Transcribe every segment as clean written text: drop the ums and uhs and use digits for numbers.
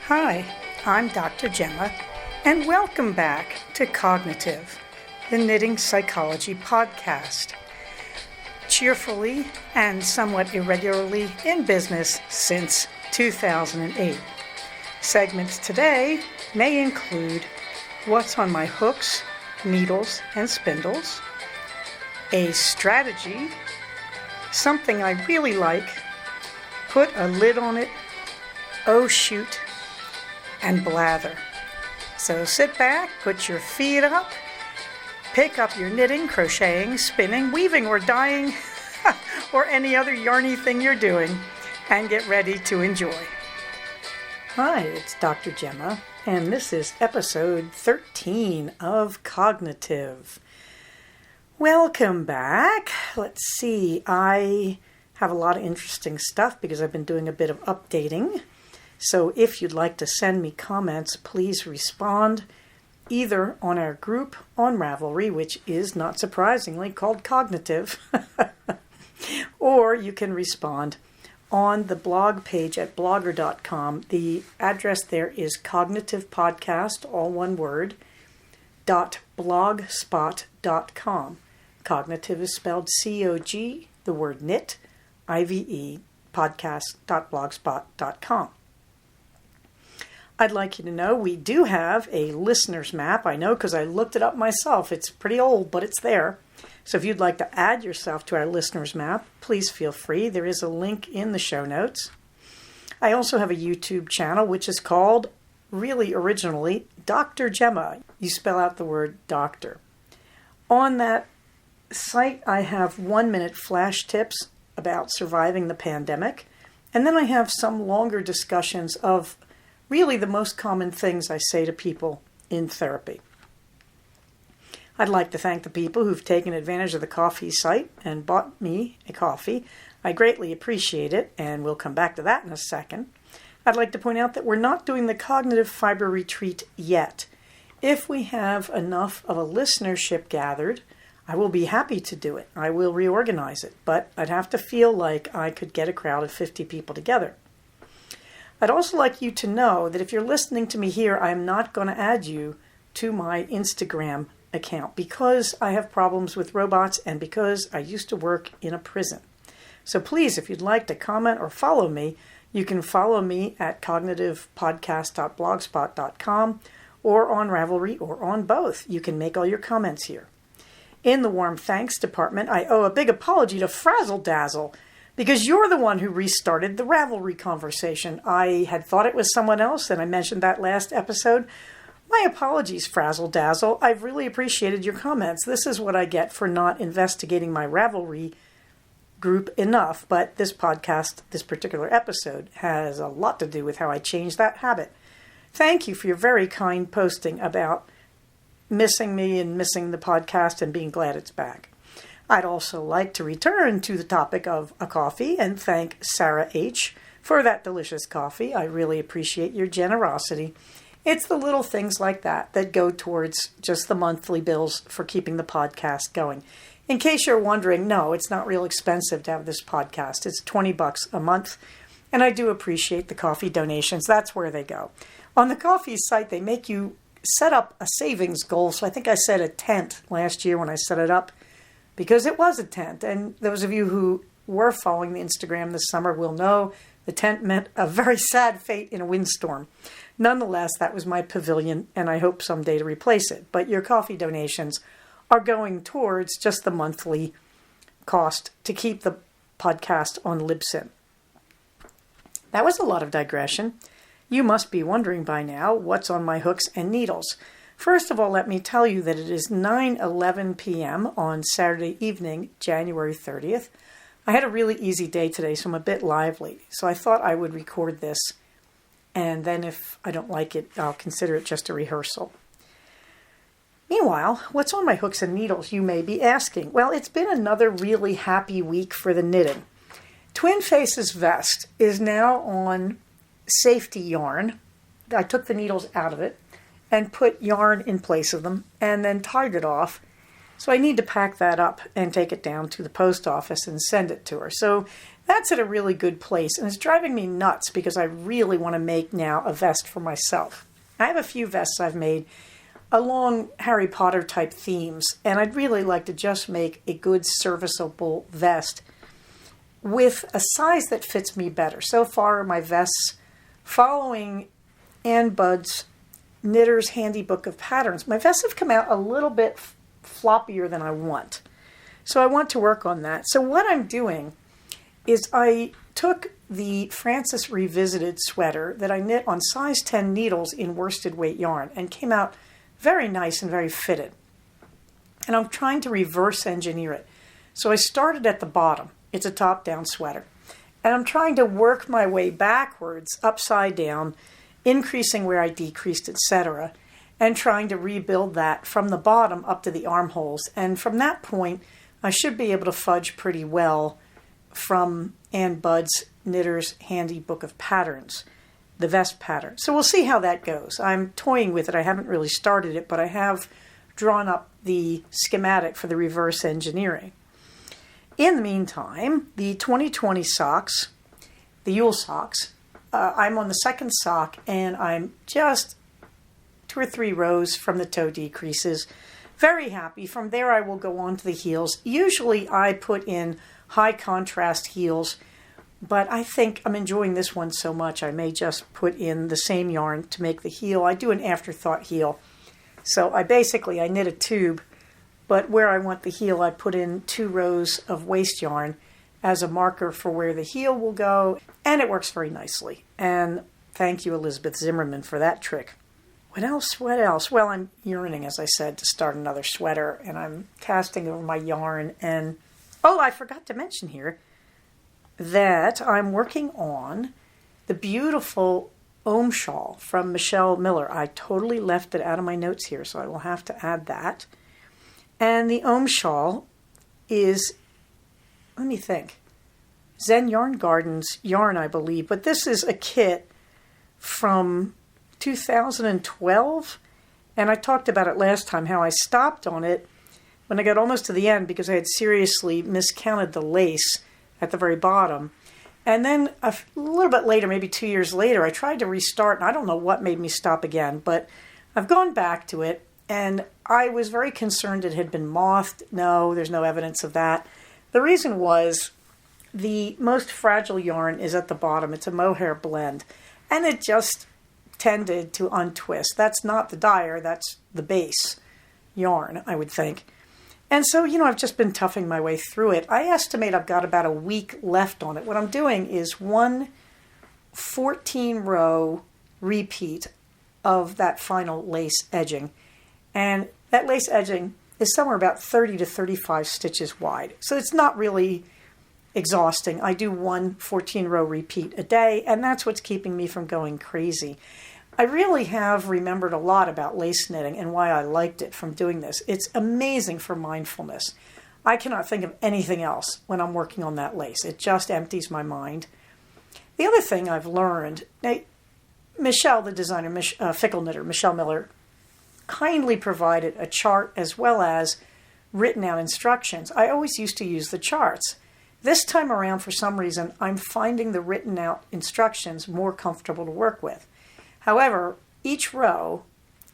Hi, I'm Dr. Gemma, and welcome back to Cognitive, the Knitting Psychology podcast. Cheerfully and somewhat irregularly in business since 2008. Segments today may include what's on my hooks, needles, and spindles, a strategy, something I really like, put a lid on it, oh shoot, and blather. So sit back, put your feet up, pick up your knitting, crocheting, spinning, weaving, or dyeing, or any other yarny thing you're doing, and get ready to enjoy. Hi, it's Dr. Gemma, and this is episode 13 of Cognitive. Welcome back. Let's see, I have a lot of interesting stuff because I've been doing a bit of updating. So if you'd like to send me comments, please respond either on our group on Ravelry, which is not surprisingly called Cognitive, or you can respond on the blog page at blogger.com. The address there is cognitivepodcast, all one word, .blogspot.com. Cognitive is spelled C-O-G, the word knit, I-V-E, podcast.blogspot.com. I'd like you to know we do have a listener's map. I know because I looked it up myself. It's pretty old, but it's there. So if you'd like to add yourself to our listener's map, please feel free. There is a link in the show notes. I also have a YouTube channel, which is called, really originally, Dr. Gemma. You spell out the word doctor. On that site, I have 1-minute flash tips about surviving the pandemic. And then I have some longer discussions of really the most common things I say to people in therapy. I'd like to thank the people who've taken advantage of the coffee site and bought me a coffee. I greatly appreciate it, and we'll come back to that in a second. I'd like to point out that we're not doing the Cognitive Fiber Retreat yet. If we have enough of a listenership gathered, I will be happy to do it. I will reorganize it, but I'd have to feel like I could get a crowd of 50 people together. I'd also like you to know that if you're listening to me here, I'm not going to add you to my Instagram account because I have problems with robots and because I used to work in a prison. So please, if you'd like to comment or follow me, you can follow me at cognitivepodcast.blogspot.com or on Ravelry or on both. You can make all your comments here. In the warm thanks department, I owe a big apology to Frazzle Dazzle, because you're the one who restarted the Ravelry conversation. I had thought it was someone else, and I mentioned that last episode. My apologies, Frazzle Dazzle. I've really appreciated your comments. This is what I get for not investigating my Ravelry group enough, but this podcast, this particular episode, has a lot to do with how I changed that habit. Thank you for your very kind posting about missing me and missing the podcast and being glad it's back. I'd also like to return to the topic of a coffee and thank Sarah H. for that delicious coffee. I really appreciate your generosity. It's the little things like that that go towards just the monthly bills for keeping the podcast going. In case you're wondering, no, it's not real expensive to have this podcast. It's $20 a month, and I do appreciate the coffee donations. That's where they go. On the coffee site, they make you set up a savings goal. So I think I set a tent last year when I set it up, because it was a tent. And those of you who were following the Instagram this summer will know the tent meant a very sad fate in a windstorm. Nonetheless, that was my pavilion, and I hope someday to replace it. But your coffee donations are going towards just the monthly cost to keep the podcast on Libsyn. That was a lot of digression. You must be wondering by now what's on my hooks and needles. First of all, let me tell you that it is 9:11 p.m. on Saturday evening, January 30th. I had a really easy day today, so I'm a bit lively. So I thought I would record this, and then if I don't like it, I'll consider it just a rehearsal. Meanwhile, what's on my hooks and needles, you may be asking? Well, it's been another really happy week for the knitting. Twin Faces Vest is now on safety yarn. I took the needles out of it and put yarn in place of them and then tied it off. So I need to pack that up and take it down to the post office and send it to her. So that's at a really good place, and it's driving me nuts because I really want to make now a vest for myself. I have a few vests I've made along Harry Potter type themes, and I'd really like to just make a good serviceable vest with a size that fits me better. So far, my vests, following Ann Budd's Knitter's Handy Book of Patterns, my vests have come out a little bit floppier than I want. So I want to work on that. So what I'm doing is I took the Frances Revisited sweater that I knit on size 10 needles in worsted weight yarn and came out very nice and very fitted. And I'm trying to reverse engineer it. So I started at the bottom. It's a top-down sweater. And I'm trying to work my way backwards, upside down, increasing where I decreased, etc., and trying to rebuild that from the bottom up to the armholes. And from that point, I should be able to fudge pretty well from Ann Budd's Knitter's Handy Book of Patterns, the vest pattern. So we'll see how that goes. I'm toying with it. I haven't really started it, but I have drawn up the schematic for the reverse engineering. In the meantime, the 2020 socks, the Yule socks, I'm on the second sock, and I'm just 2 or 3 rows from the toe decreases. Very happy. From there, I will go on to the heels. Usually, I put in high contrast heels, but I think I'm enjoying this one so much, I may just put in the same yarn to make the heel. I do an afterthought heel. So I knit a tube, but where I want the heel, I put in 2 rows of waste yarn as a marker for where the heel will go, and it works very nicely. And thank you, Elizabeth Zimmerman, for that trick. What else? Well, I'm yearning, as I said, to start another sweater, and I'm casting over my yarn. And, oh, I forgot to mention here that I'm working on the beautiful Ohm shawl from Michelle Miller. I totally left it out of my notes here, so I will have to add that. And the Ohm shawl is, let me think, Zen Yarn Gardens yarn, I believe. But this is a kit from 2012, and I talked about it last time, how I stopped on it when I got almost to the end because I had seriously miscounted the lace at the very bottom. And then a little bit later, maybe 2 years later, I tried to restart, and I don't know what made me stop again, but I've gone back to it, and I was very concerned it had been mothed. No, there's no evidence of that. The reason was the most fragile yarn is at the bottom. It's a mohair blend, and it just tended to untwist. That's not the dyer, that's the base yarn, I would think. And so, I've just been toughing my way through it. I estimate I've got about a week left on it. What I'm doing is one 14-row repeat of that final lace edging. And that lace edging is somewhere about 30 to 35 stitches wide. So it's not really exhausting. I do one 14-row repeat a day, and that's what's keeping me from going crazy. I really have remembered a lot about lace knitting and why I liked it from doing this. It's amazing for mindfulness. I cannot think of anything else when I'm working on that lace. It just empties my mind. The other thing I've learned, Michelle, the designer, fickle knitter, Michelle Miller, kindly provided a chart as well as written out instructions. I always used to use the charts. This time around, for some reason, I'm finding the written out instructions more comfortable to work with. However, each row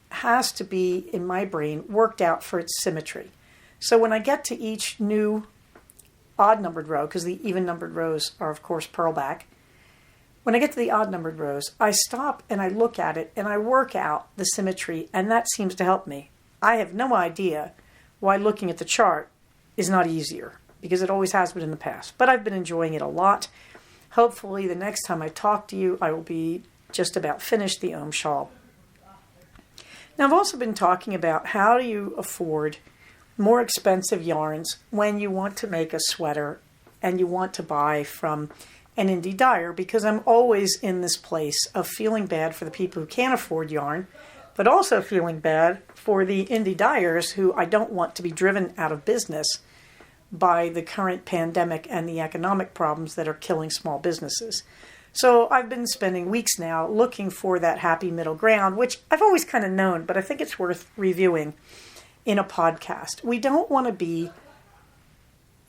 has to be, in my brain, worked out for its symmetry. So when I get to each new odd-numbered row, because the even-numbered rows are, of course, purlback, when I get to the odd-numbered rows, I stop and I look at it and I work out the symmetry, and that seems to help me. I have no idea why looking at the chart is not easier, because it always has been in the past. But I've been enjoying it a lot. Hopefully, the next time I talk to you, I will be just about finished the Ohm shawl. Now, I've also been talking about how do you afford more expensive yarns when you want to make a sweater and you want to buy from an indie dyer, because I'm always in this place of feeling bad for the people who can't afford yarn, but also feeling bad for the indie dyers who I don't want to be driven out of business by the current pandemic and the economic problems that are killing small businesses. So I've been spending weeks now looking for that happy middle ground, which I've always kind of known, but I think it's worth reviewing. in a podcast. We don't want to be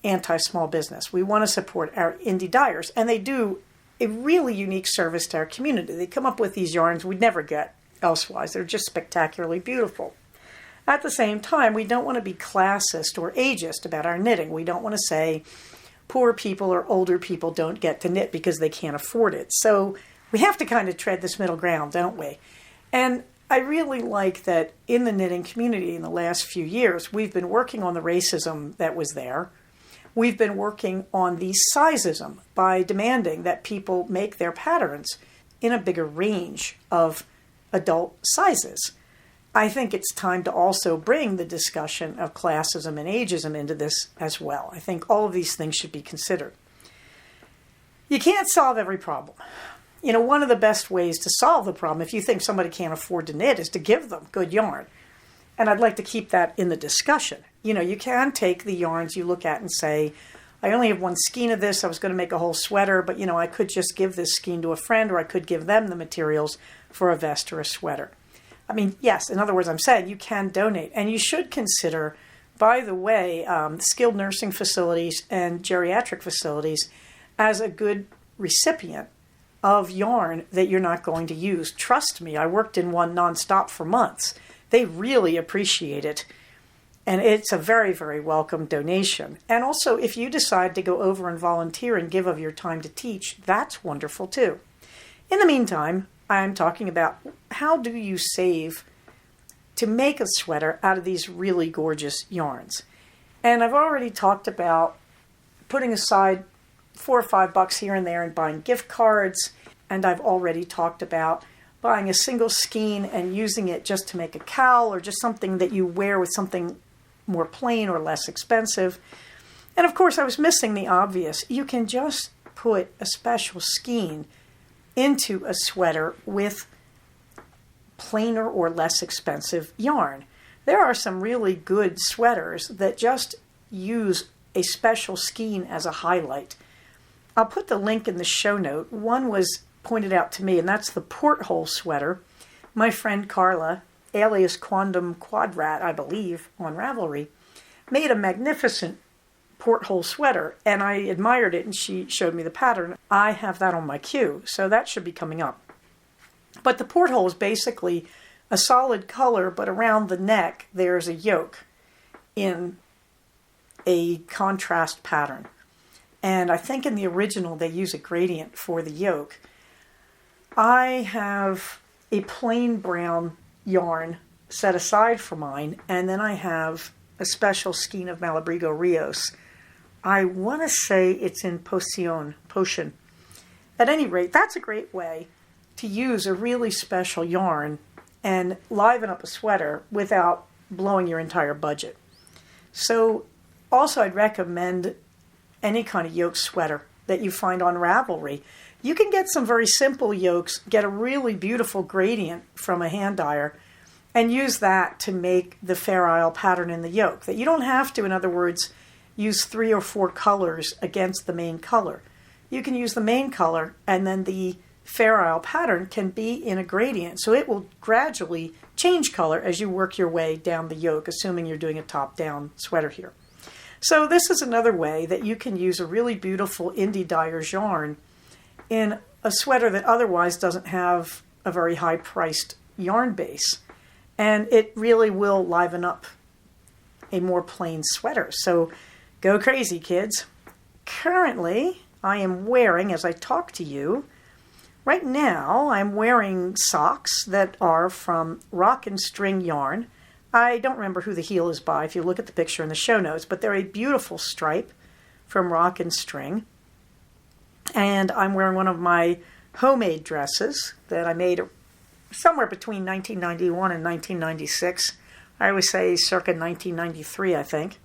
anti-small business. We want to support our indie dyers, and they do a really unique service to our community. They come up with these yarns we'd never get elsewise. They're just spectacularly beautiful. At the same time, we don't want to be classist or ageist about our knitting. We don't want to say poor people or older people don't get to knit because they can't afford it. So we have to kind of tread this middle ground, don't we? And I really like that in the knitting community in the last few years, we've been working on the racism that was there. We've been working on the sizeism by demanding that people make their patterns in a bigger range of adult sizes. I think it's time to also bring the discussion of classism and ageism into this as well. I think all of these things should be considered. You can't solve every problem. One of the best ways to solve the problem, if you think somebody can't afford to knit, is to give them good yarn. And I'd like to keep that in the discussion. You can take the yarns you look at and say, I only have one skein of this. I was going to make a whole sweater, but I could just give this skein to a friend, or I could give them the materials for a vest or a sweater. Yes, in other words, I'm saying you can donate. And you should consider, by the way, skilled nursing facilities and geriatric facilities as a good recipient of yarn that you're not going to use. Trust me, I worked in one nonstop for months. They really appreciate it. And it's a very, very welcome donation. And also, if you decide to go over and volunteer and give of your time to teach, that's wonderful too. In the meantime, I'm talking about how do you save to make a sweater out of these really gorgeous yarns. And I've already talked about putting aside $4 or $5 here and there and buying gift cards. And I've already talked about buying a single skein and using it just to make a cowl or just something that you wear with something more plain or less expensive. And of course, I was missing the obvious. You can just put a special skein into a sweater with plainer or less expensive yarn. There are some really good sweaters that just use a special skein as a highlight. I'll put the link in the show note. One was pointed out to me, and that's the porthole sweater. My friend Carla, alias Quandum Quadrat, I believe, on Ravelry, made a magnificent porthole sweater, and I admired it, and she showed me the pattern. I have that on my queue, so that should be coming up. But the porthole is basically a solid color, but around the neck there's a yoke in a contrast pattern. And I think in the original they use a gradient for the yoke. I have a plain brown yarn set aside for mine, and then I have a special skein of Malabrigo Rios. I want to say it's in Potion. At any rate, that's a great way to use a really special yarn and liven up a sweater without blowing your entire budget. So also I'd recommend any kind of yoke sweater that you find on Ravelry. You can get some very simple yokes, get a really beautiful gradient from a hand dyer, and use that to make the Fair Isle pattern in the yoke. That you don't have to, in other words, use 3 or 4 colors against the main color. You can use the main color, and then the Fair Isle pattern can be in a gradient. So it will gradually change color as you work your way down the yoke, assuming you're doing a top-down sweater here. So this is another way that you can use a really beautiful indie dyer's yarn in a sweater that otherwise doesn't have a very high-priced yarn base. And it really will liven up a more plain sweater. So go crazy, kids. Currently, I am wearing, as I talk to you, right now I'm wearing socks that are from Rock and String yarn. I don't remember who the heel is by if you look at the picture in the show notes, but they're a beautiful stripe from Rock and String. And I'm wearing one of my homemade dresses that I made somewhere between 1991 and 1996. I always say circa 1993, I think.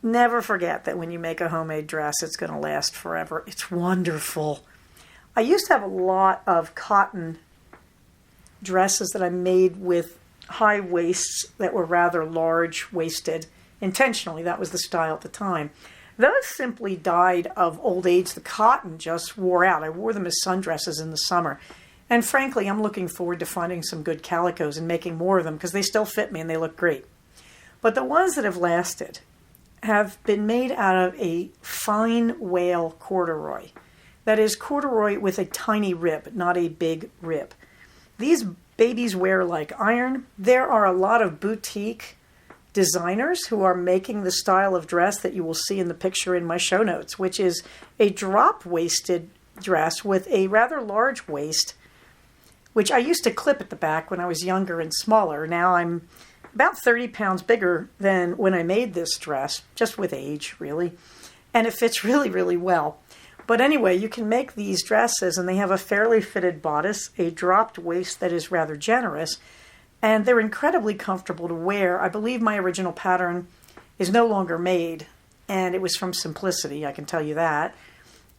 Never forget that when you make a homemade dress, it's going to last forever. It's wonderful. I used to have a lot of cotton dresses that I made with high waists that were rather large-waisted. Intentionally, that was the style at the time. Those simply died of old age. The cotton just wore out. I wore them as sundresses in the summer. And frankly, I'm looking forward to finding some good calicos and making more of them because they still fit me and they look great. But the ones that have lasted have been made out of a fine whale corduroy. That is corduroy with a tiny rib, not a big rib. These babies wear like iron. There are a lot of boutique designers who are making the style of dress that you will see in the picture in my show notes, which is a drop-waisted dress with a rather large waist, which I used to clip at the back when I was younger and smaller. Now I'm about 30 pounds bigger than when I made this dress, just with age, really. And it fits really, really well. But anyway, you can make these dresses, and they have a fairly fitted bodice, a dropped waist that is rather generous, and they're incredibly comfortable to wear. I believe my original pattern is no longer made, and it was from Simplicity, I can tell you that.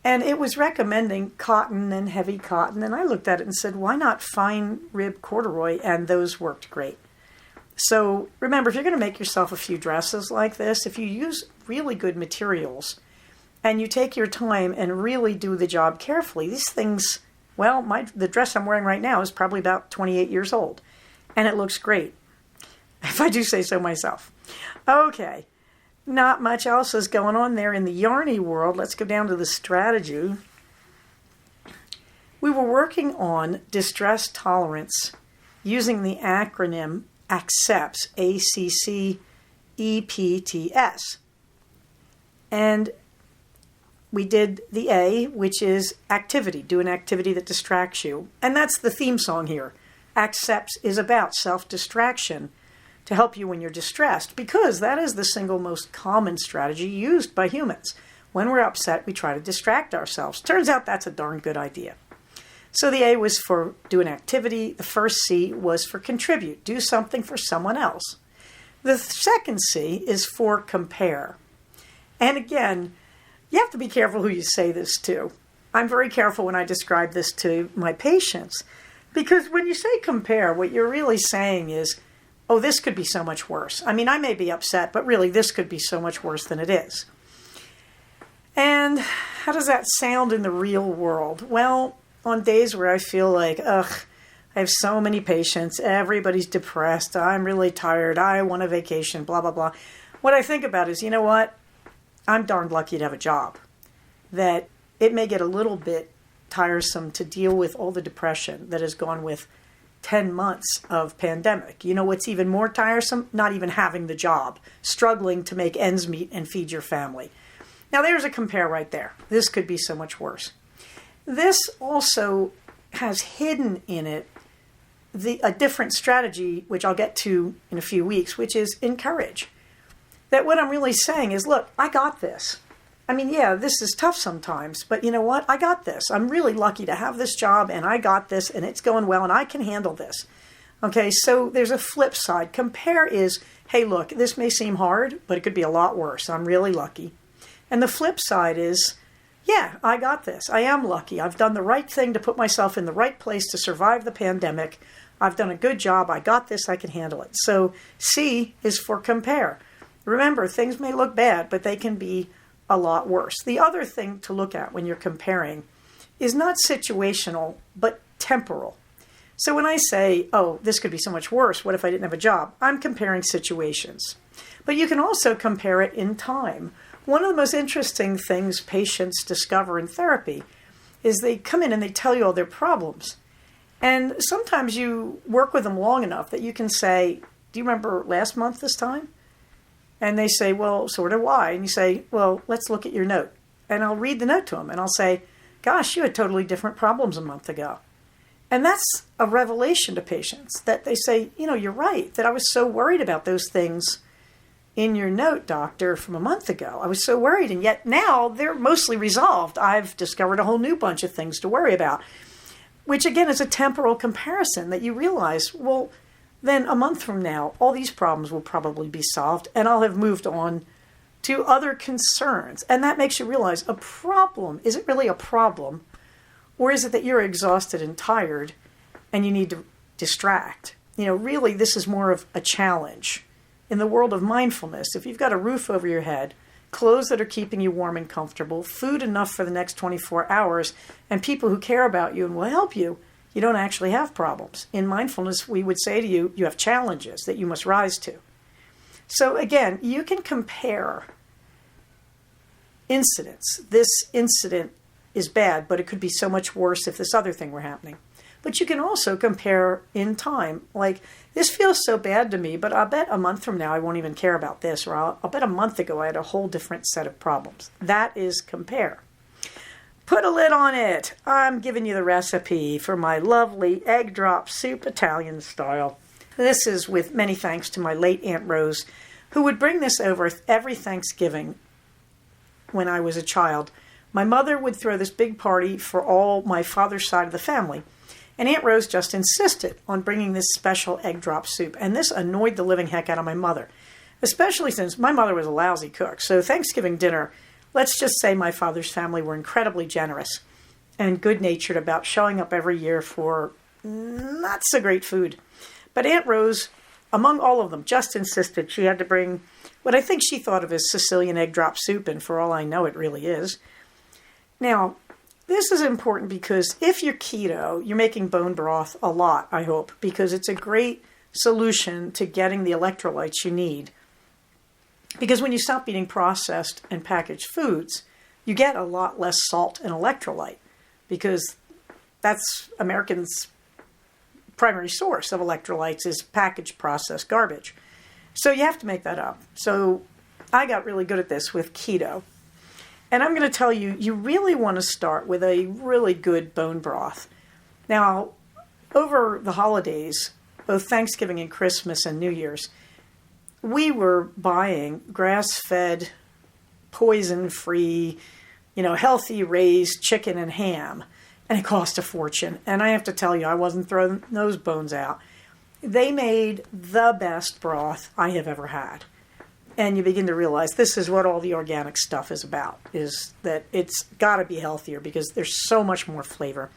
And it was recommending cotton and heavy cotton, and I looked at it and said, why not fine rib corduroy? And those worked great. So remember, if you're going to make yourself a few dresses like this, if you use really good materials and you take your time and really do the job carefully, these things, well, the dress I'm wearing right now is probably about 28 years old, and it looks great, if I do say so myself. Okay, not much else is going on there in the yarny world. Let's go down to the strategy. We were working on distress tolerance using the acronym ACCEPTS, ACCEPTS. And we did the A, which is activity. Do an activity that distracts you. And that's the theme song here. ACCEPTS is about self-distraction to help you when you're distressed, because that is the single most common strategy used by humans. When we're upset, we try to distract ourselves. Turns out that's a darn good idea. So the A was for do an activity. The first C was for contribute. Do something for someone else. The second C is for compare. And again, you have to be careful who you say this to. I'm very careful when I describe this to my patients, because when you say compare, what you're really saying is, oh, this could be so much worse. I mean, I may be upset, but really this could be so much worse than it is. And how does that sound in the real world? Well, on days where I feel like, I have so many patients, everybody's depressed, I'm really tired, I want a vacation, blah, blah, blah. What I think about is, you know what? I'm darned lucky to have a job. That it may get a little bit tiresome to deal with all the depression that has gone with 10 months of pandemic. You know what's even more tiresome? Not even having the job, struggling to make ends meet and feed your family. Now there's a compare right there. This could be so much worse. This also has hidden in it a different strategy, which I'll get to in a few weeks, which is encourage. That what I'm really saying is, look, I got this. I mean, yeah, this is tough sometimes, but you know what? I got this. I'm really lucky to have this job, and I got this, and it's going well, and I can handle this. Okay, so there's a flip side. Compare is, hey, look, this may seem hard, but it could be a lot worse. I'm really lucky. And the flip side is, yeah, I got this. I am lucky. I've done the right thing to put myself in the right place to survive the pandemic. I've done a good job. I got this. I can handle it. So C is for compare. Remember, things may look bad, but they can be a lot worse. The other thing to look at when you're comparing is not situational, but temporal. So when I say, oh, this could be so much worse, what if I didn't have a job? I'm comparing situations. But you can also compare it in time. One of the most interesting things patients discover in therapy is they come in and they tell you all their problems. And sometimes you work with them long enough that you can say, do you remember last month this time? And they say, well, sort of, why? And you say, well, let's look at your note. And I'll read the note to them and I'll say, gosh, you had totally different problems a month ago. And that's a revelation to patients that they say, you know, you're right, that I was so worried about those things in your note, doctor, from a month ago. I was so worried, and yet now they're mostly resolved. I've discovered a whole new bunch of things to worry about, which again is a temporal comparison that you realize, well, then a month from now, all these problems will probably be solved, and I'll have moved on to other concerns. And that makes you realize a problem, is it really a problem? Or is it that you're exhausted and tired and you need to distract? You know, really, this is more of a challenge. In the world of mindfulness, if you've got a roof over your head, clothes that are keeping you warm and comfortable, food enough for the next 24 hours, and people who care about you and will help you, you don't actually have problems. In mindfulness, we would say to you, you have challenges that you must rise to. So again, you can compare incidents. This incident is bad, but it could be so much worse if this other thing were happening. But you can also compare in time. Like, this feels so bad to me, but I'll bet a month from now I won't even care about this, or I'll bet a month ago I had a whole different set of problems. That is compare. Put a lid on it. I'm giving you the recipe for my lovely egg drop soup, Italian style. This is with many thanks to my late Aunt Rose, who would bring this over every Thanksgiving when I was a child. My mother would throw this big party for all my father's side of the family. And Aunt Rose just insisted on bringing this special egg drop soup. And this annoyed the living heck out of my mother, especially since my mother was a lousy cook. So Thanksgiving dinner, let's just say my father's family were incredibly generous and good-natured about showing up every year for not so great food. But Aunt Rose, among all of them, just insisted she had to bring what I think she thought of as Sicilian egg drop soup, and for all I know it really is. Now, this is important because if you're keto, you're making bone broth a lot, I hope, because it's a great solution to getting the electrolytes you need. Because when you stop eating processed and packaged foods, you get a lot less salt and electrolyte, because that's Americans' primary source of electrolytes is packaged processed garbage. So you have to make that up. So I got really good at this with keto. And I'm going to tell you, you really want to start with a really good bone broth. Now, over the holidays, both Thanksgiving and Christmas and New Year's, we were buying grass-fed, poison-free, healthy raised chicken and ham. And it cost a fortune. And I have to tell you, I wasn't throwing those bones out. They made the best broth I have ever had. And you begin to realize this is what all the organic stuff is about, is that it's got to be healthier because there's so much more flavor.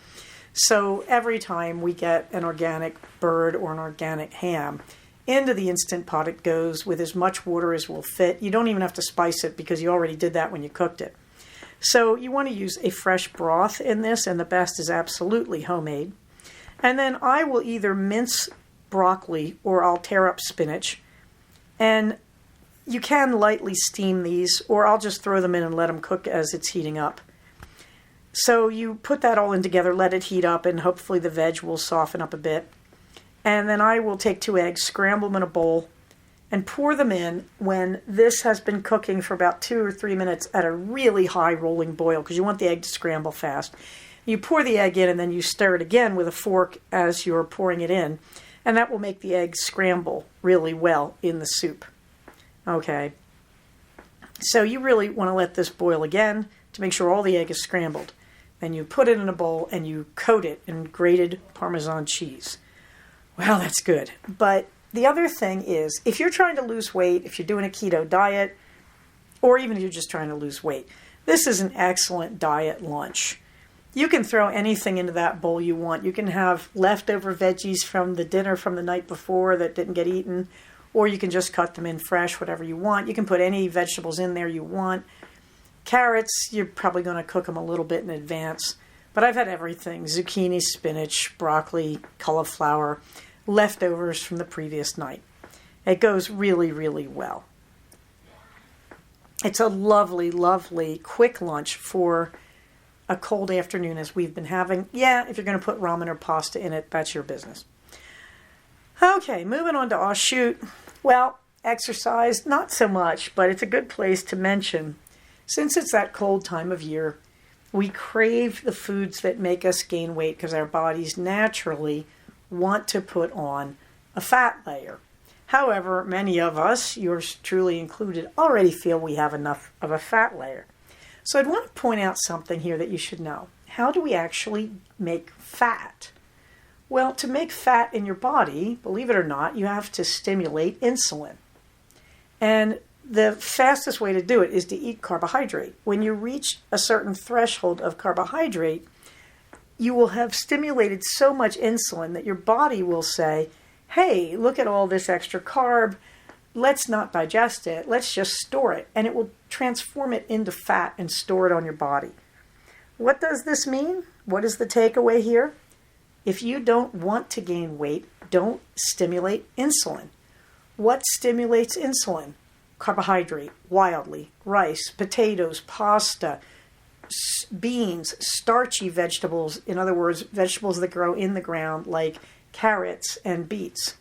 So every time we get an organic bird or an organic ham, into the Instant Pot it goes with as much water as will fit. You don't even have to spice it because you already did that when you cooked it. So you want to use a fresh broth in this, and the best is absolutely homemade. And then I will either mince broccoli or I'll tear up spinach. And you can lightly steam these, or I'll just throw them in and let them cook as it's heating up. So you put that all in together, let it heat up, and hopefully the veg will soften up a bit. And then I will take 2 eggs, scramble them in a bowl, and pour them in when this has been cooking for about 2 or 3 minutes at a really high rolling boil, because you want the egg to scramble fast. You pour the egg in, and then you stir it again with a fork as you're pouring it in, and that will make the egg scramble really well in the soup. Okay, so you really want to let this boil again to make sure all the egg is scrambled. Then you put it in a bowl and you coat it in grated Parmesan cheese. Well, that's good. But the other thing is, if you're trying to lose weight, if you're doing a keto diet, or even if you're just trying to lose weight, this is an excellent diet lunch. You can throw anything into that bowl you want. You can have leftover veggies from the dinner from the night before that didn't get eaten, or you can just cut them in fresh, whatever you want. You can put any vegetables in there you want. Carrots, you're probably going to cook them a little bit in advance. But I've had everything: zucchini, spinach, broccoli, cauliflower, leftovers from the previous night. It goes really, really well. It's a lovely, lovely quick lunch for a cold afternoon as we've been having. Yeah, if you're going to put ramen or pasta in it, that's your business. Okay, moving on to oh shoot. Well, exercise, not so much, but it's a good place to mention. Since it's that cold time of year, we crave the foods that make us gain weight because our bodies naturally want to put on a fat layer. However, many of us, yours truly included, already feel we have enough of a fat layer. So I'd want to point out something here that you should know. How do we actually make fat? Well, to make fat in your body, believe it or not, you have to stimulate insulin. And the fastest way to do it is to eat carbohydrate. When you reach a certain threshold of carbohydrate, you will have stimulated so much insulin that your body will say, hey, look at all this extra carb. Let's not digest it. Let's just store it. And it will transform it into fat and store it on your body. What does this mean? What is the takeaway here? If you don't want to gain weight, don't stimulate insulin. What stimulates insulin? Carbohydrate, wildly, rice, potatoes, pasta, beans, starchy vegetables, in other words, vegetables that grow in the ground like carrots and beets.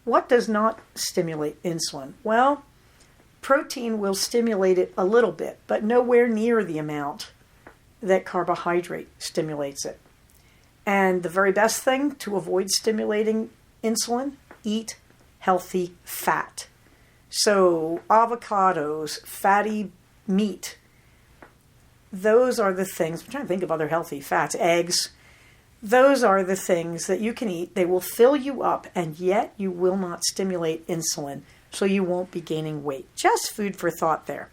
What does not stimulate insulin? Well, protein will stimulate it a little bit, but nowhere near the amount that carbohydrate stimulates it. And the very best thing to avoid stimulating insulin, eat healthy fat. So avocados, fatty meat, those are the things, I'm trying to think of other healthy fats, eggs, those are the things that you can eat. They will fill you up, and yet you will not stimulate insulin, so you won't be gaining weight. Just food for thought there.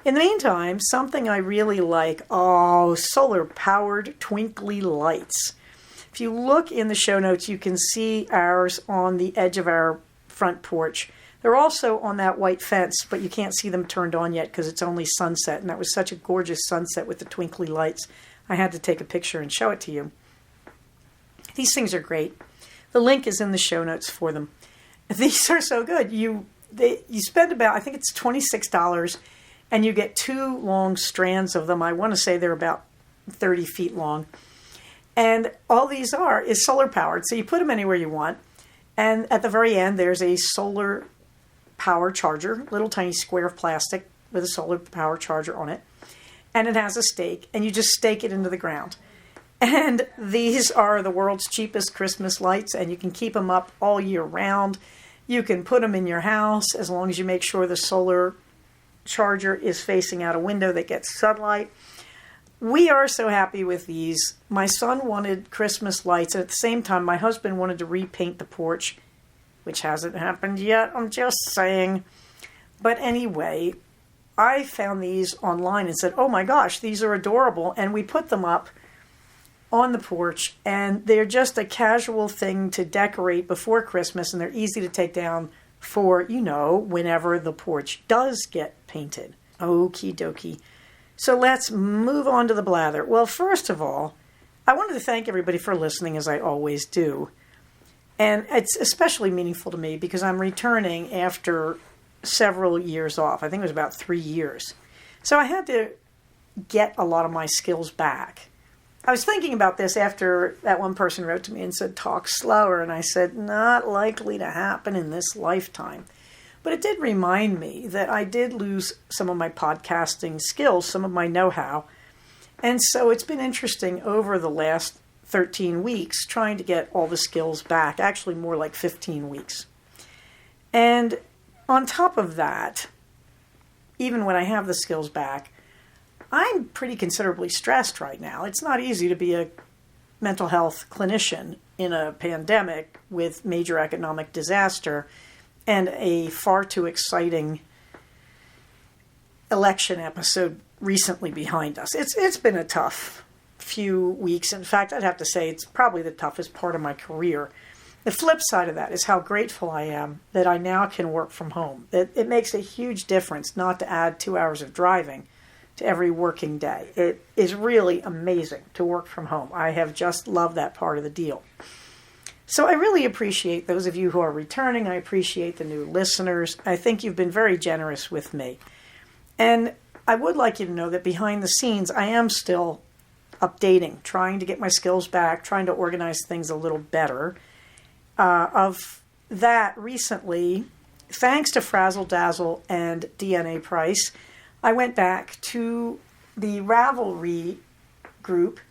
In the meantime, something I really like, solar-powered twinkly lights. If you look in the show notes, you can see ours on the edge of our front porch. They're also on that white fence, but you can't see them turned on yet because it's only sunset, and that was such a gorgeous sunset with the twinkly lights. I had to take a picture and show it to you. These things are great. The link is in the show notes for them. These are so good. You spend about, I think it's $26, and you get 2 long strands of them. I want to say they're about 30 feet long. And all these is solar powered. So you put them anywhere you want. And at the very end, there's a solar power charger, little tiny square of plastic with a solar power charger on it. And it has a stake, and you just stake it into the ground. And these are the world's cheapest Christmas lights, and you can keep them up all year round. You can put them in your house as long as you make sure the solar charger is facing out a window that gets sunlight. We are so happy with these. My son wanted Christmas lights, and at the same time, my husband wanted to repaint the porch, which hasn't happened yet, I'm just saying. But anyway, I found these online and said, oh my gosh, these are adorable. And we put them up on the porch, and they're just a casual thing to decorate before Christmas, and they're easy to take down for, whenever the porch does get painted. Okie dokie. So let's move on to the blather. Well, first of all, I wanted to thank everybody for listening, as I always do. And it's especially meaningful to me because I'm returning after several years off. I think it was about 3 years. So I had to get a lot of my skills back. I was thinking about this after that one person wrote to me and said, talk slower. And I said, not likely to happen in this lifetime. But it did remind me that I did lose some of my podcasting skills, some of my know-how. And so it's been interesting over the last 13 weeks trying to get all the skills back, actually more like 15 weeks. And on top of that, even when I have the skills back, I'm pretty considerably stressed right now. It's not easy to be a mental health clinician in a pandemic with major economic disaster and a far too exciting election episode recently behind us. It's been a tough few weeks. In fact, I'd have to say it's probably the toughest part of my career. The flip side of that is how grateful I am that I now can work from home. It makes a huge difference not to add 2 hours of driving to every working day. It is really amazing to work from home. I have just loved that part of the deal. So I really appreciate those of you who are returning. I appreciate the new listeners. I think you've been very generous with me. And I would like you to know that behind the scenes, I am still updating, trying to get my skills back, trying to organize things a little better. Of that, recently, thanks to Frazzle Dazzle and DNA Price, I went back to the Ravelry group,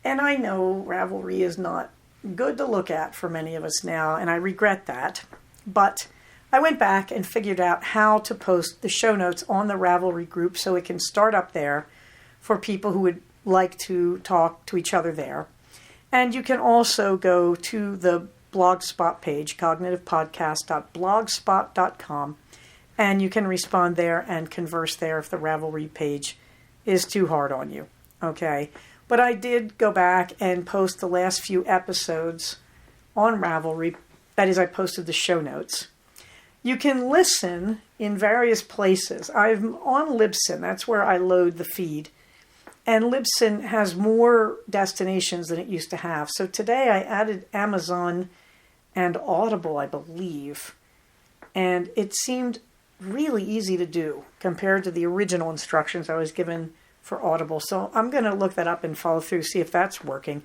and I know Ravelry is not good to look at for many of us now, and I regret that. But I went back and figured out how to post the show notes on the Ravelry group so it can start up there for people who would like to talk to each other there. And you can also go to the Blogspot page, cognitivepodcast.blogspot.com, and you can respond there and converse there if the Ravelry page is too hard on you. Okay? But I did go back and post the last few episodes on Ravelry. That is, I posted the show notes. You can listen in various places. I'm on Libsyn. That's where I load the feed. And Libsyn has more destinations than it used to have. So today I added Amazon and Audible, I believe. And it seemed really easy to do compared to the original instructions I was given for Audible. So I'm going to look that up and follow through, see if that's working.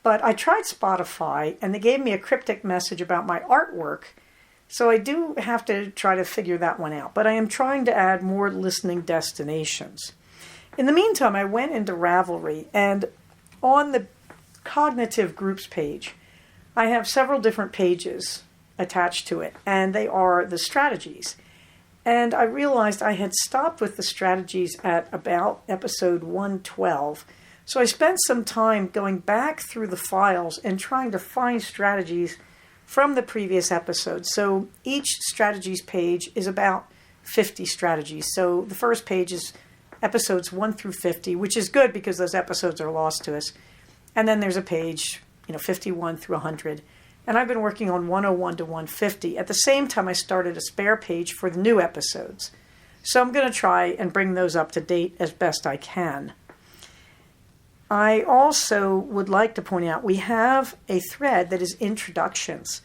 But I tried Spotify, and they gave me a cryptic message about my artwork. So I do have to try to figure that one out. But I am trying to add more listening destinations. In the meantime, I went into Ravelry, and on the cognitive groups page, I have several different pages attached to it, and they are the strategies. And I realized I had stopped with the strategies at about episode 112. So I spent some time going back through the files and trying to find strategies from the previous episode. So each strategies page is about 50 strategies. So the first page is episodes 1 through 50, which is good because those episodes are lost to us. And then there's a page, 51 through 100. And I've been working on 101 to 150. At the same time, I started a spare page for the new episodes. So I'm going to try and bring those up to date as best I can. I also would like to point out we have a thread that is introductions.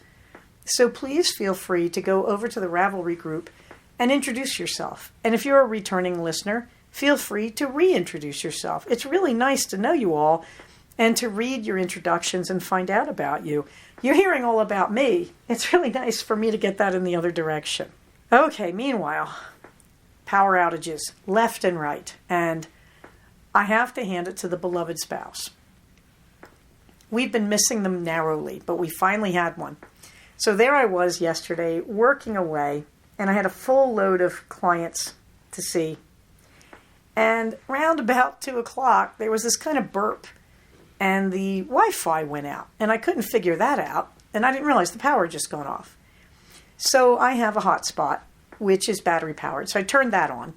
So please feel free to go over to the Ravelry group and introduce yourself. And if you're a returning listener, feel free to reintroduce yourself. It's really nice to know you all and to read your introductions and find out about you. You're hearing all about me. It's really nice for me to get that in the other direction. Okay, meanwhile, power outages left and right. And I have to hand it to the beloved spouse. We've been missing them narrowly, but we finally had one. So there I was yesterday working away, and I had a full load of clients to see. And round about 2 o'clock, there was this kind of burp, and the Wi-Fi went out, and I couldn't figure that out, and I didn't realize the power had just gone off. So I have a hotspot, which is battery powered, so I turned that on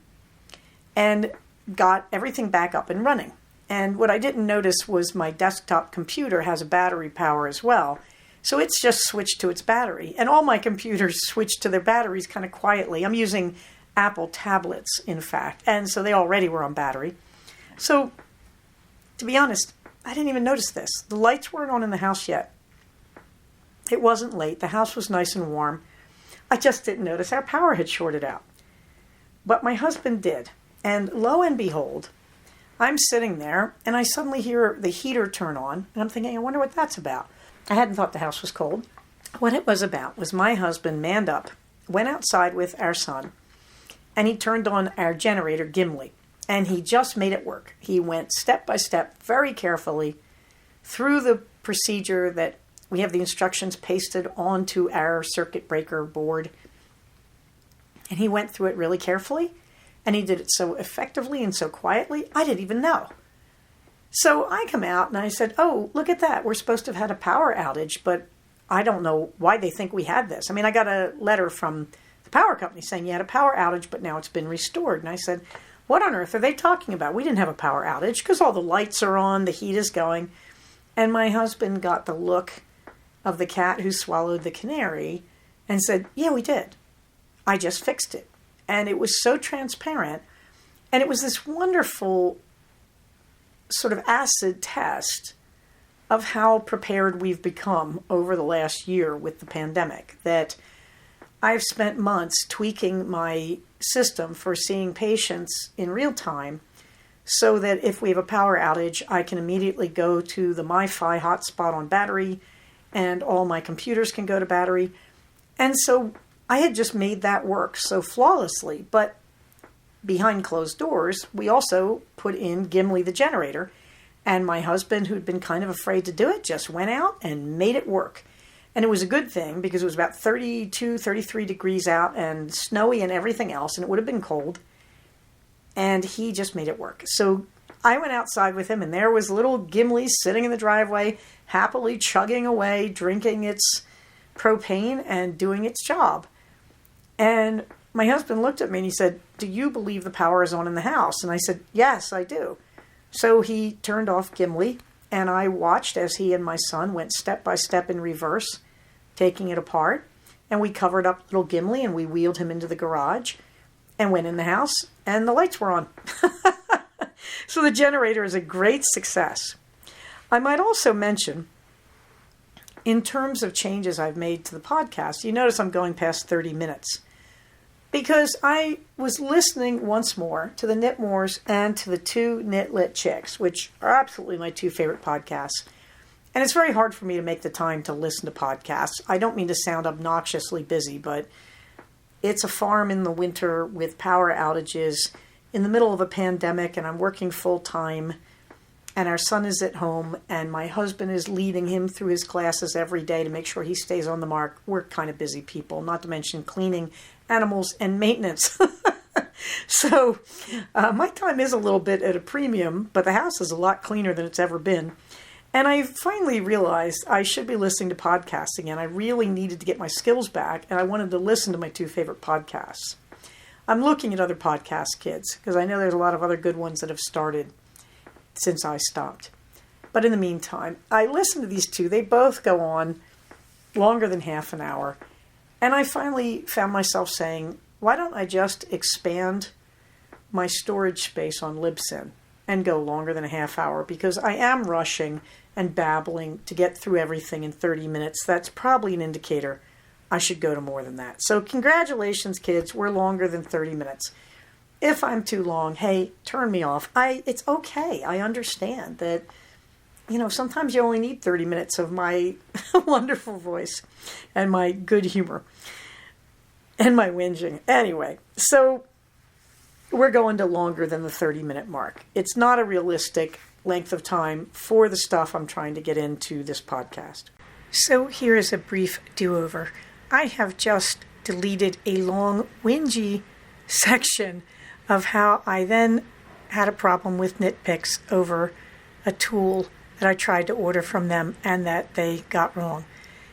and got everything back up and running. And what I didn't notice was my desktop computer has a battery power as well, so it's just switched to its battery. And all my computers switched to their batteries kind of quietly. I'm using Apple tablets, in fact, and so they already were on battery. So, to be honest, I didn't even notice this. The lights weren't on in the house yet. It wasn't late. The house was nice and warm. I just didn't notice our power had shorted out. But my husband did. And lo and behold, I'm sitting there and I suddenly hear the heater turn on. And I'm thinking, I wonder what that's about. I hadn't thought the house was cold. What it was about was my husband manned up, went outside with our son, and he turned on our generator, Gimli. And he just made it work. He went step by step, very carefully, through the procedure that we have the instructions pasted onto our circuit breaker board. And he went through it really carefully. And he did it so effectively and so quietly, I didn't even know. So I come out and I said, oh, look at that. We're supposed to have had a power outage, but I don't know why they think we had this. I mean, I got a letter from the power company saying you had a power outage, but now it's been restored. And I said, what on earth are they talking about? We didn't have a power outage because all the lights are on, the heat is going. And my husband got the look of the cat who swallowed the canary and said, yeah, we did. I just fixed it. And it was so transparent. And it was this wonderful sort of acid test of how prepared we've become over the last year with the pandemic, that I've spent months tweaking my system for seeing patients in real time so that if we have a power outage, I can immediately go to the MiFi hotspot on battery and all my computers can go to battery. And so I had just made that work so flawlessly. But behind closed doors, we also put in Gimli the generator. And my husband, who'd been kind of afraid to do it, just went out and made it work. And it was a good thing because it was about 32, 33 degrees out and snowy and everything else, and it would have been cold. And he just made it work. So I went outside with him, and there was little Gimli sitting in the driveway, happily chugging away, drinking its propane and doing its job. And my husband looked at me and he said, do you believe the power is on in the house? And I said, yes, I do. So he turned off Gimli, and I watched as he and my son went step by step in reverse, taking it apart. And we covered up little Gimli, and we wheeled him into the garage and went in the house, and the lights were on. So the generator is a great success. I might also mention in terms of changes I've made to the podcast, you notice I'm going past 30 minutes. Because I was listening once more to the Knitmores and to the two Knit Lit Chicks, which are absolutely my two favorite podcasts. And it's very hard for me to make the time to listen to podcasts. I don't mean to sound obnoxiously busy, but it's a farm in the winter with power outages in the middle of a pandemic, and I'm working full time, and our son is at home, and my husband is leading him through his classes every day to make sure he stays on the mark. We're kind of busy people, not to mention cleaning, animals, and maintenance. So my time is a little bit at a premium, but the house is a lot cleaner than it's ever been. And I finally realized I should be listening to podcasting, and I really needed to get my skills back, and I wanted to listen to my two favorite podcasts. I'm looking at other podcast kids, because I know there's a lot of other good ones that have started since I stopped. But in the meantime, I listened to these two. They both go on longer than half an hour. And I finally found myself saying, why don't I just expand my storage space on Libsyn and go longer than a half hour? Because I am rushing and babbling to get through everything in 30 minutes. That's probably an indicator I should go to more than that. So congratulations, kids. We're longer than 30 minutes. If I'm too long, hey, turn me off. It's okay. I understand that, sometimes you only need 30 minutes of my wonderful voice and my good humor and my whinging. Anyway, so we're going to longer than the 30-minute mark. It's not a realistic length of time for the stuff I'm trying to get into this podcast. So here is a brief do-over. I have just deleted a long, whingy section of how I then had a problem with Knitpicks over a tool that I tried to order from them and that they got wrong.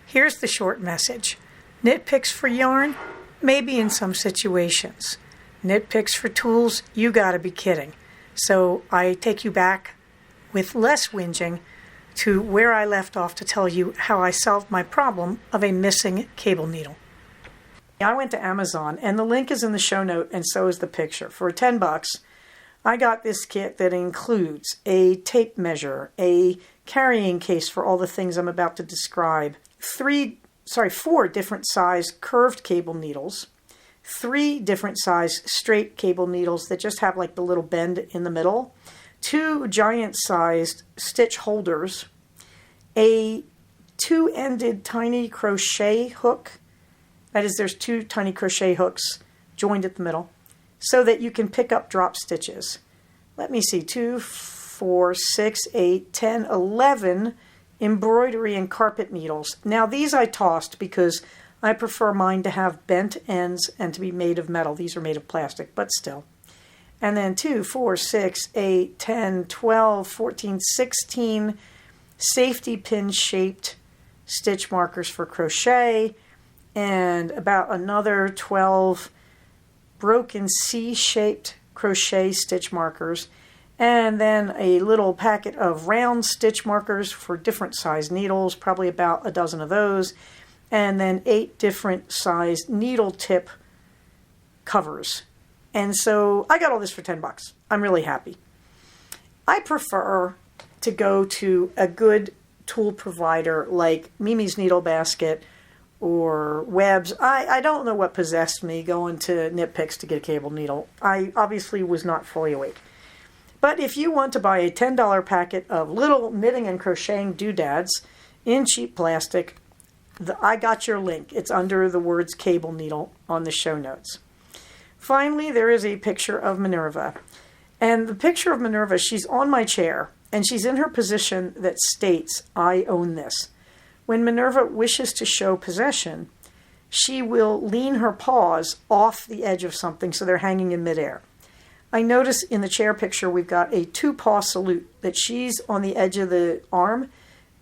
Here's the short message. Knitpicks for yarn? Maybe in some situations. Knitpicks for tools? You gotta be kidding. So I take you back with less whinging to where I left off to tell you how I solved my problem of a missing cable needle. I went to Amazon, and the link is in the show note, and so is the picture. For $10, I got this kit that includes a tape measure, a carrying case for all the things I'm about to describe, 4 different size curved cable needles, 3 different size straight cable needles that just have like the little bend in the middle, 2 giant-sized stitch holders, a 2-ended tiny crochet hook. That is, there's 2 tiny crochet hooks joined at the middle so that you can pick up drop stitches. Let me see, 2, 4, 6, 8, 10, 11 embroidery and carpet needles. Now these I tossed because I prefer mine to have bent ends and to be made of metal. These are made of plastic, but still. And then 2, 4, 6, 8, 10, 12, 14, 16 safety pin shaped stitch markers for crochet, and about another 12 broken C-shaped crochet stitch markers, and then a little packet of round stitch markers for different size needles, probably about a dozen of those, and then 8 different size needle tip covers. And so I got all this for $10. I'm really happy. I prefer to go to a good tool provider like Mimi's Needle Basket or Webs. I don't know what possessed me going to Knitpicks to get a cable needle. I obviously was not fully awake. But if you want to buy a $10 packet of little knitting and crocheting doodads in cheap plastic, I got your link. It's under the words cable needle on the show notes. Finally, there is a picture of Minerva. And the picture of Minerva, she's on my chair, and she's in her position that states, I own this. When Minerva wishes to show possession, she will lean her paws off the edge of something so they're hanging in midair. I notice in the chair picture we've got a 2-paw salute, that she's on the edge of the arm,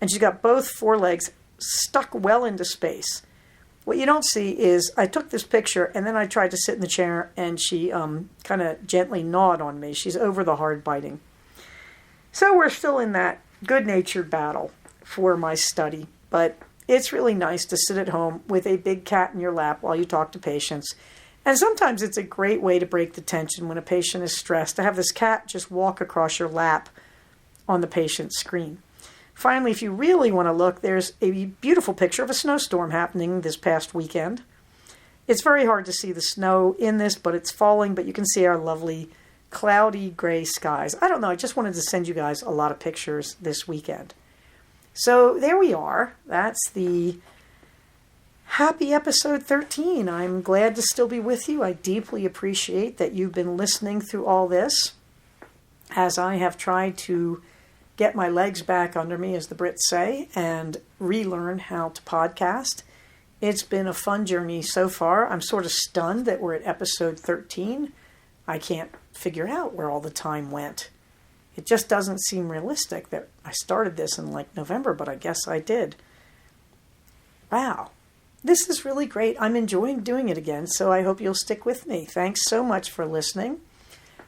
and she's got both forelegs stuck well into space. What you don't see is I took this picture and then I tried to sit in the chair and she kind of gently gnawed on me. She's over the hard biting. So we're still in that good-natured battle for my study, but it's really nice to sit at home with a big cat in your lap while you talk to patients. And sometimes it's a great way to break the tension when a patient is stressed, to have this cat just walk across your lap on the patient's screen. Finally, if you really want to look, there's a beautiful picture of a snowstorm happening this past weekend. It's very hard to see the snow in this, but it's falling, but you can see our lovely cloudy gray skies. I don't know, I just wanted to send you guys a lot of pictures this weekend. So there we are. That's the happy episode 13. I'm glad to still be with you. I deeply appreciate that you've been listening through all this as I have tried to get my legs back under me, as the Brits say, and relearn how to podcast. It's been a fun journey so far. I'm sort of stunned that we're at episode 13. I can't figure out where all the time went. It just doesn't seem realistic that I started this in like November, but I guess I did. Wow. This is really great. I'm enjoying doing it again, so I hope you'll stick with me. Thanks so much for listening.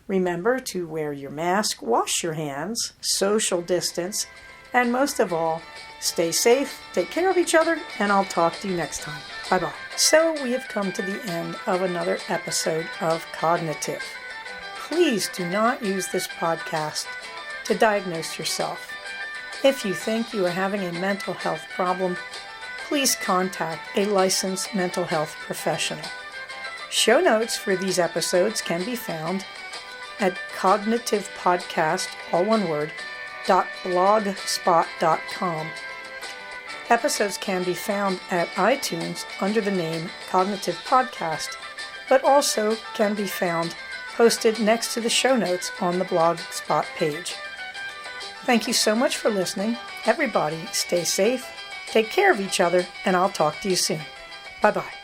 Remember to wear your mask, wash your hands, social distance, and most of all, stay safe, take care of each other, and I'll talk to you next time. Bye-bye. So we have come to the end of another episode of Cognitive. Please do not use this podcast to diagnose yourself. If you think you are having a mental health problem, please contact a licensed mental health professional. Show notes for these episodes can be found at cognitivepodcast, all one word, .blogspot.com. Episodes can be found at iTunes under the name Cognitive Podcast, but also can be found posted next to the show notes on the Blogspot page. Thank you so much for listening. Everybody, stay safe, take care of each other, and I'll talk to you soon. Bye-bye.